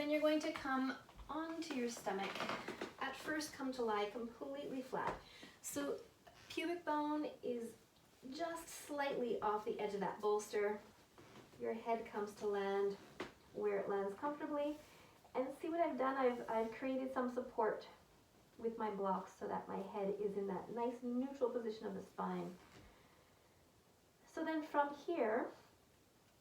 then you're going to come onto your stomach. At first, come to lie completely flat. So pubic bone is just slightly off the edge of that bolster. Your head comes to land where it lands comfortably. And see what I've done? I've created some support with my blocks so that my head is in that nice neutral position of the spine. So then from here,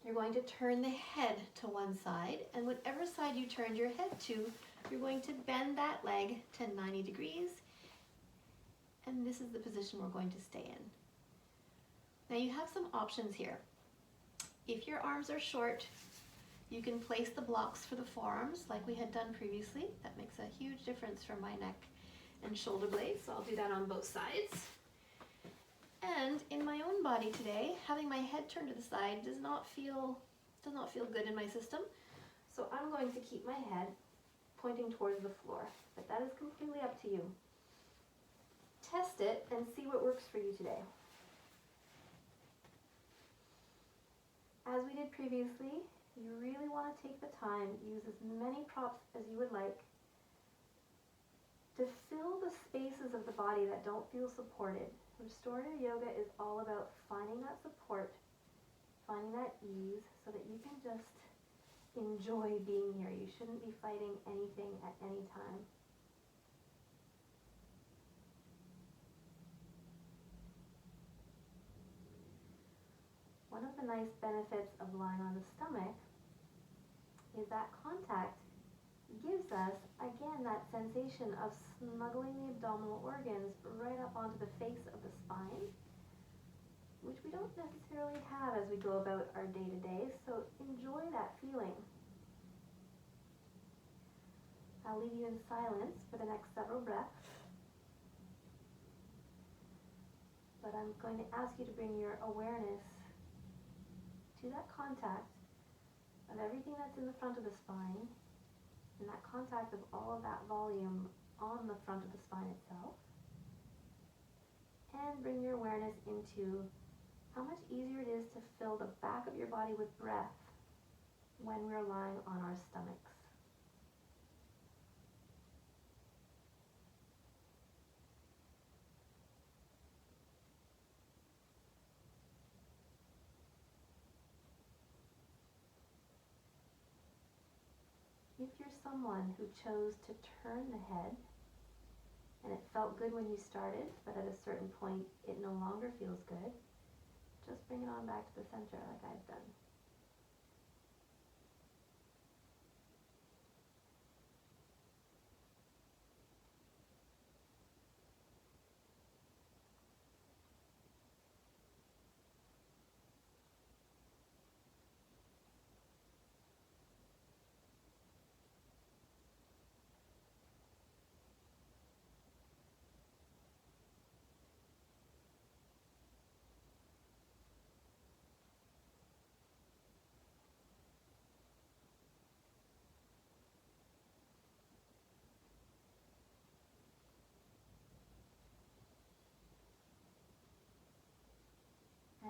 you're going to turn the head to one side, and whatever side you turned your head to, you're going to bend that leg to 90 degrees, and this is the position we're going to stay in. Now you have some options here. If your arms are short, you can place the blocks for the forearms like we had done previously. That makes a huge difference for my neck and shoulder blades, so I'll do that on both sides. And in my own body today, having my head turned to the side does not feel good in my system. So I'm going to keep my head pointing towards the floor, but that is completely up to you. Test it and see what works for you today. As we did previously, you really want to take the time, use as many props as you would like to fill the spaces of the body that don't feel supported. Restorative yoga is all about finding that support, finding that ease so that you can just enjoy being here. You shouldn't be fighting anything at any time. One of the nice benefits of lying on the stomach is that contact gives us, again, that sensation of snuggling the abdominal organs right up onto the face of the spine, which we don't necessarily have as we go about our day-to-day, so enjoy that feeling. I'll leave you in silence for the next several breaths, but I'm going to ask you to bring your awareness to that contact of everything that's in the front of the spine, and that contact of all of that volume on the front of the spine itself. And bring your awareness into how much easier it is to fill the back of your body with breath when we're lying on our stomachs. If you're someone who chose to turn the head, and it felt good when you started, but at a certain point it no longer feels good, just bring it on back to the center like I've done.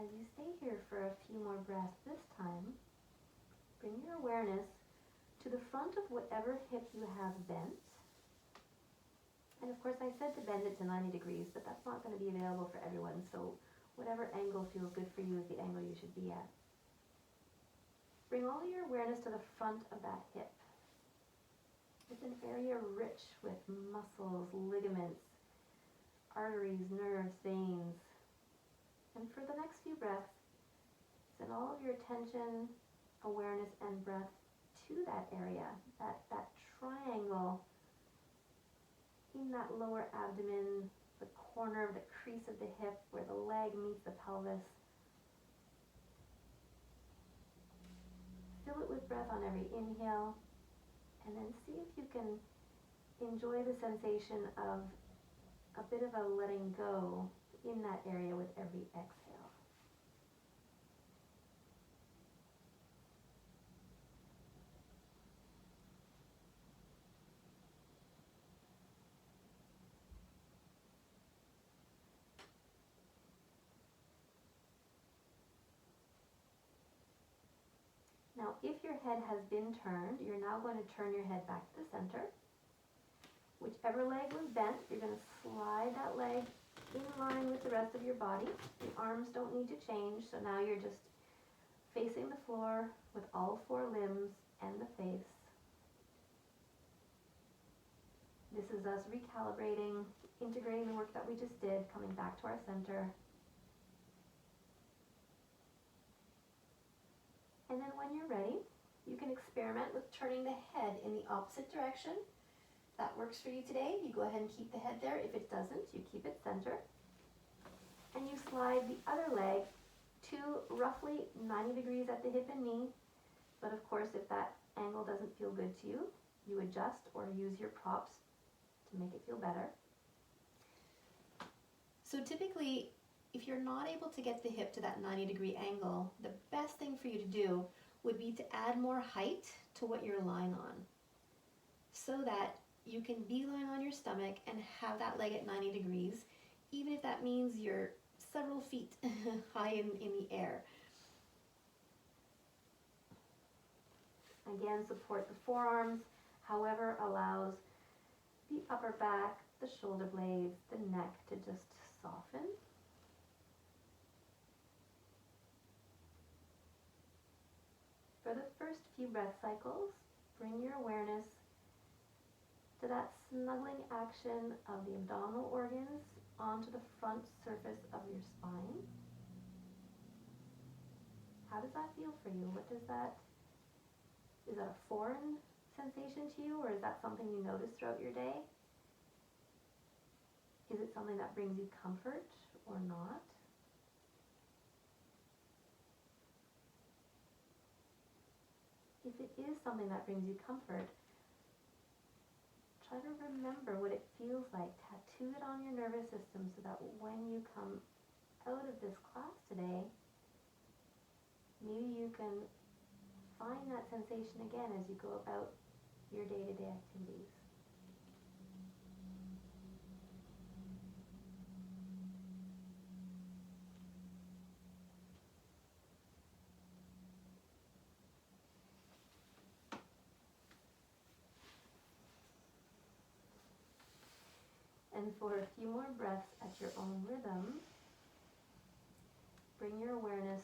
As you stay here for a few more breaths this time, bring your awareness to the front of whatever hip you have bent. And of course I said to bend it to 90 degrees, but that's not going to be available for everyone, so whatever angle feels good for you is the angle you should be at. Bring all your awareness to the front of that hip. It's an area rich with muscles, ligaments, arteries, nerves, veins. And for the next few breaths, send all of your attention, awareness, and breath to that area, that triangle in that lower abdomen, the corner of the crease of the hip where the leg meets the pelvis. Fill it with breath on every inhale, and then see if you can enjoy the sensation of a bit of a letting go in that area with every exhale. Now if your head has been turned, you're now going to turn your head back to the center. Whichever leg was bent, you're going to slide that leg in line with the rest of your body. The arms don't need to change, so now you're just facing the floor with all four limbs and the face. This is us recalibrating, integrating the work that we just did, coming back to our center. And then when you're ready, you can experiment with turning the head in the opposite direction. If that works for you today, you go ahead and keep the head there. If it doesn't, you keep it center. And you slide the other leg to roughly 90 degrees at the hip and knee. But of course, if that angle doesn't feel good to you, you adjust or use your props to make it feel better. So typically, if you're not able to get the hip to that 90-degree angle, the best thing for you to do would be to add more height to what you're lying on, so that you can beeline on your stomach and have that leg at 90 degrees, even if that means you're several feet high in the air. Again, support the forearms, however allows the upper back, the shoulder blades, the neck to just soften. For the first few breath cycles, bring your awareness to that snuggling action of the abdominal organs onto the front surface of your spine. How does that feel for you? Is that a foreign sensation to you, or is that something you notice throughout your day? Is it something that brings you comfort or not? If it is something that brings you comfort, try to remember what it feels like. Tattoo it on your nervous system so that when you come out of this class today, maybe you can find that sensation again as you go about your day-to-day activities. And for a few more breaths at your own rhythm, bring your awareness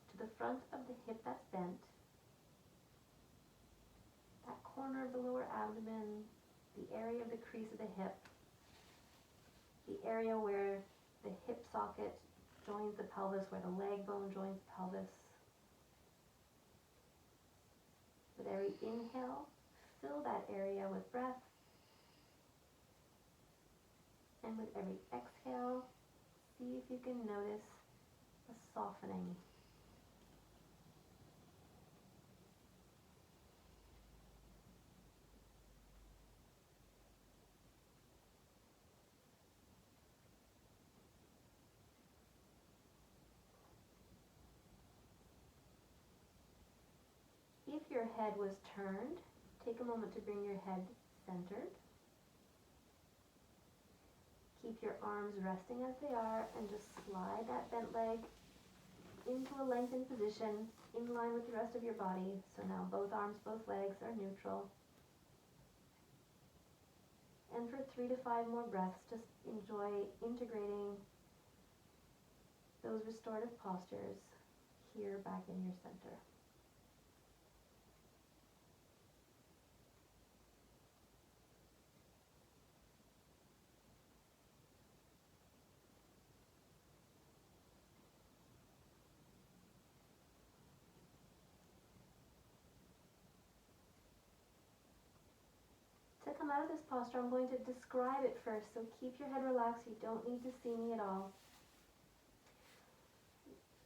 to the front of the hip that's bent, that corner of the lower abdomen, the area of the crease of the hip, the area where the hip socket joins the pelvis, where the leg bone joins the pelvis. With every inhale, fill that area with breath. And with every exhale, see if you can notice a softening. If your head was turned, take a moment to bring your head centered. Keep your arms resting as they are and just slide that bent leg into a lengthened position in line with the rest of your body. So now both arms, both legs are neutral. And for 3 to 5 more breaths, just enjoy integrating those restorative postures here back in your center. To come out of this posture, I'm going to describe it first, so keep your head relaxed. You don't need to see me at all.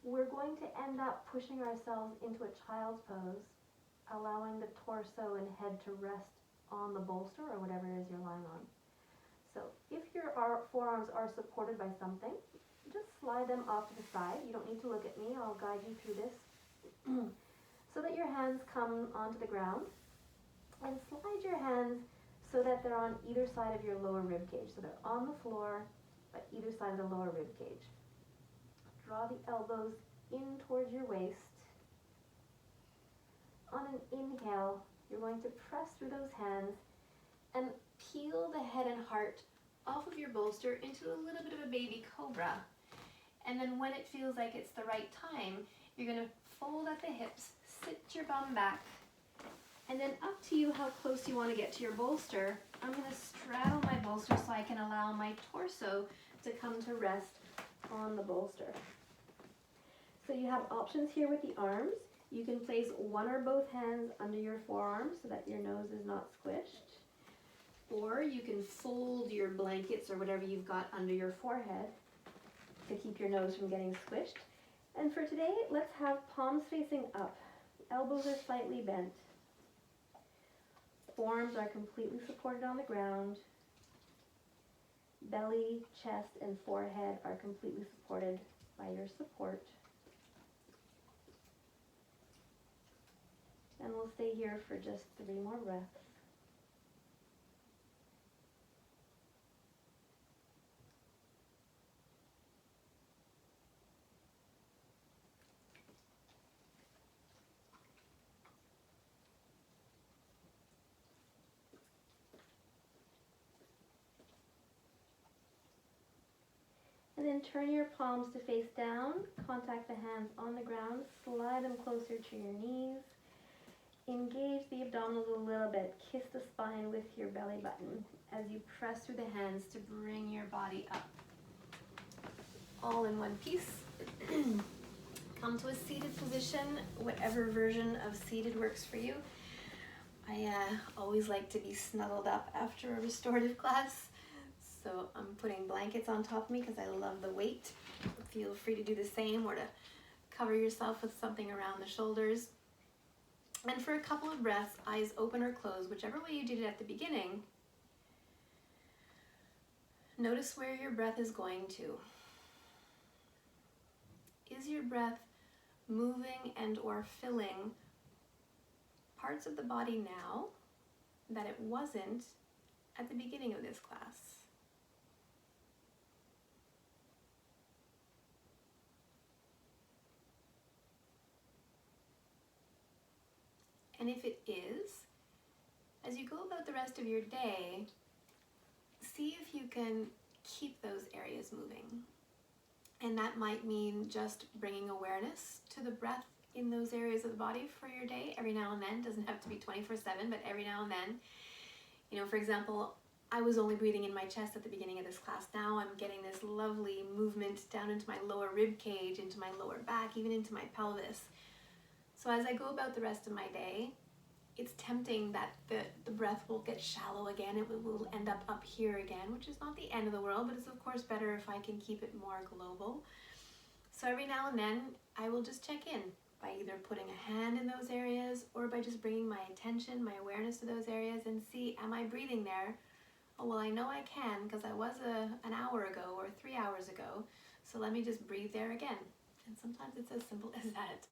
We're going to end up pushing ourselves into a child's pose, allowing the torso and head to rest on the bolster or whatever it is you're lying on. So if your forearms are supported by something, just slide them off to the side. You don't need to look at me. I'll guide you through this. So that your hands come onto the ground, and slide your hands so that they're on either side of your lower rib cage. So they're on the floor, but either side of the lower rib cage. Draw the elbows in towards your waist. On an inhale, you're going to press through those hands and peel the head and heart off of your bolster into a little bit of a baby cobra. And then when it feels like it's the right time, you're going to fold at the hips, sit your bum back, and then up to you how close you want to get to your bolster. I'm going to straddle my bolster so I can allow my torso to come to rest on the bolster. So you have options here with the arms. You can place one or both hands under your forearms so that your nose is not squished. Or you can fold your blankets or whatever you've got under your forehead to keep your nose from getting squished. And for today, let's have palms facing up. Elbows are slightly bent. Forearms are completely supported on the ground. Belly, chest, and forehead are completely supported by your support. And we'll stay here for just 3 more breaths. And then turn your palms to face down, contact the hands on the ground, slide them closer to your knees. Engage the abdominals a little bit, kiss the spine with your belly button as you press through the hands to bring your body up. All in one piece. Come to a seated position, whatever version of seated works for you. I always like to be snuggled up after a restorative class. So I'm putting blankets on top of me because I love the weight. Feel free to do the same or to cover yourself with something around the shoulders. And for a couple of breaths, eyes open or closed, whichever way you did it at the beginning, notice where your breath is going to. Is your breath moving and or filling parts of the body now that it wasn't at the beginning of this class? And if it is, as you go about the rest of your day, see if you can keep those areas moving. And that might mean just bringing awareness to the breath in those areas of the body for your day every now and then. It doesn't have to be 24/7, but every now and then. You know, for example, I was only breathing in my chest at the beginning of this class. Now I'm getting this lovely movement down into my lower rib cage, into my lower back, even into my pelvis. So as I go about the rest of my day, it's tempting that the breath will get shallow again. It will end up here again, which is not the end of the world, but it's of course better if I can keep it more global. So every now and then, I will just check in by either putting a hand in those areas or by just bringing my attention, my awareness to those areas and see, am I breathing there? Oh, well, I know I can because I was an hour ago or 3 hours ago. So let me just breathe there again. And sometimes it's as simple as that.